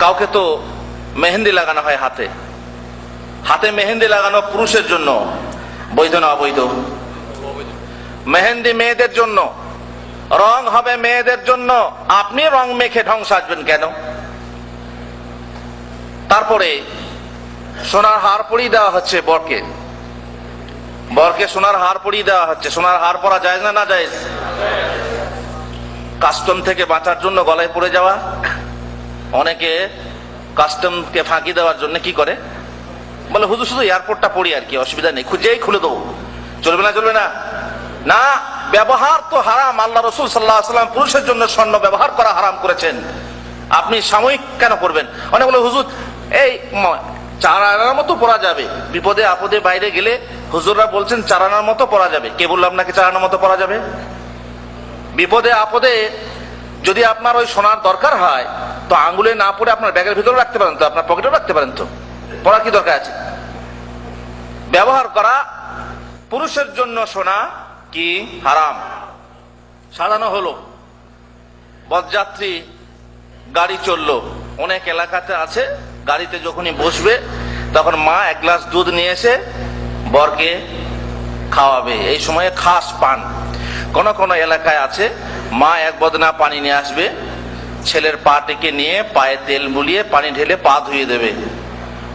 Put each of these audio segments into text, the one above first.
কাউকে তো মেহেন্দি লাগানো হয় হাতে, হাতে মেহেন্দি লাগানো পুরুষের জন্য বৈধ না অবৈধ? মেহেন্দি মেয়েদের জন্য, রং হবে মেয়েদের জন্য, আপনি রং মেখে ঢং সাজবেন কেন? তারপরে সোনার হার পরিয়ে দেওয়া হচ্ছে বরকে, বরকে সোনার হার পরিয়ে দেওয়া হচ্ছে। সোনার হার পরা যায় না না যায়? কাস্টম থেকে বাঁচার জন্য গলায় পড়ে যাওয়া, অনেকে কাস্টমকে ফাঁকি দেওয়ার জন্য কি করে, বলে হুজুর শুধু এয়ারপোর্টটা পড়ি আর কি, অসুবিধা নেই, খুঁজেই খুলে দেবো। চলবে না? চলবে না? না, ব্যবহার তো হারাম। আল্লাহ রসুল সাল্লাল্লাহু আলাইহি ওয়াসাল্লাম পুরুষের জন্য স্বর্ণ ব্যবহার করা হারাম করেছেন। আপনি সাময়িক কেন করবেন? অনেক বলে হুজুর এই 4 আনার মতো পরা যাবে, বিপদে আপদে বাইরে গেলে হুজুররা বলছেন 4 আনার মতো পরা যাবে। কে বললো আপনাকে 4 আনার মতো পরা যাবে? বিপদে আপদে যদি আপনার ওই সোনার দরকার হয় তো আঙ্গুলে না পড়ে আপনার ব্যাগের ভিতরে রাখতে পারেন তো, আপনার পকেটেও রাখতে পারেন তো, পড়ার কি দরকার আছে? ব্যবহার করা পুরুষের জন্য সোনা কি হারাম। সাজানো হলো, বরযাত্রী গাড়ি চললো, অনেক এলাকাতে আছে গাড়িতে যখনই বসবে তখন মা 1 গ্লাস দুধ নিয়ে এসে বরকে খাওয়াবে। এই সময়ে খাস পান। কোন কোন এলাকায় আছে মা 1 বদনা পানি নিয়ে আসবে, ছেলের পা টেকে নিয়ে পায়ে তেল বুলিয়ে পানি ঢেলে পা ধুয়ে দেবে।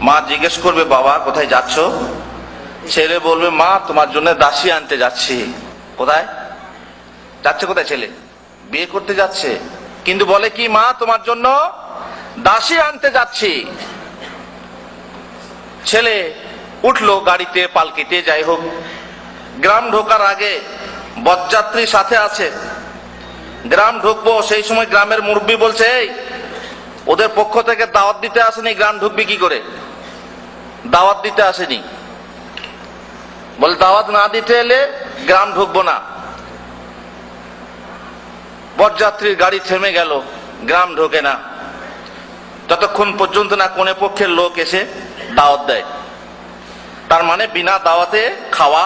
মা জিজ্ঞেস করবে বাবা কোথায় যাচ্ছ? ছেলে বলবে মা তোমার জন্য দাসী আনতে যাচ্ছি। কোথায় যাচ্ছে? কোথায়? ছেলে বিয়ে করতে যাচ্ছে, কিন্তু বলে কি মা তোমার জন্য দাসী আনতে যাচ্ছি। ছেলে উঠলো গাড়িতে, পালকিতে, যাই হোক, গ্রাম ঢোকার আগে বরযাত্রী সাথে আছে, গ্রাম ঢুকবো, সেই সময় গ্রামের মুরব্বি বলছে এই ওদের পক্ষ থেকে দাওয়াত দিতে আসেনি, গ্রাম ঢুকবি কি করে? দাওয়াত দিতে আসেনি। বলে দাওয়াত না দিতে এলে গ্রাম ঢুকবো না। বরযাত্রীর গাড়ি থেমে গেল, গ্রাম ঢোকে না যতক্ষণ পর্যন্ত না কোনে পক্ষের লোক এসে দাওয়াত দেয়। তার মানে বিনা দাওয়াতে খাওয়া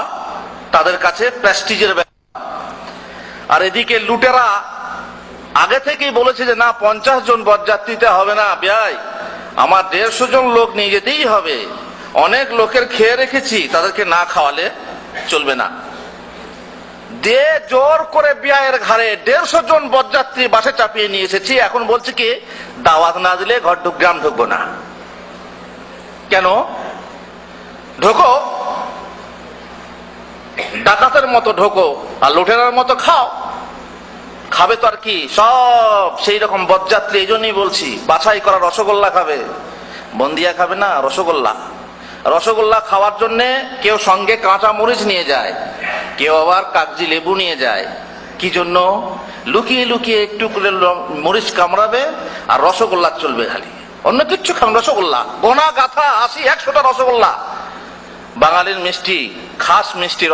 তাদের কাছে প্রেস্টিজের ব্যাপার। আর এদিকে লুটেরা আগে থেকেই বলেছে যে না 50 জন বরযাত্রীতে হবে না ভাই, আমার 150 জন লোক নিয়ে যেতেই হবে, অনেক লোকের খেয়ে রেখেছি, তাদেরকে না খাওয়ালে চলবে না। দে জোর করে বিয়ের ঘরে 150 জন বরযাত্রী বাসে চাপিয়ে নিয়ে এসেছি, এখন বলছে কি দাওয়াত না দিলে গ্রাম ঢুকবো না। কেন? ঢোকো, ডাকাতের মতো ঢোকো আর লুটেরার মতো খাও। খাবে তো আর কি, সব সেই রকম বরযাত্রী। এই জন্যই বলছি বাছাই করা রসগোল্লা খাবে, বন্দিয়া খাবে না, রসগোল্লা। রসগোল্লা খাওয়ার জন্য কেউ সঙ্গে কাঁচা মরিচ নিয়ে যায়, কেউ আবার কাগজি লেবু নিয়ে যায়। কি জন্য? লুকিয়ে লুকিয়ে একটু করে মরিচ কামড়াবে আর রসগোল্লা চলবে, খালি অন্য কিচ্ছু খান। রসগোল্লা গোনা গাথা 80-100টা রসগোল্লা। বাঙালির মিষ্টি, খাস মিষ্টি।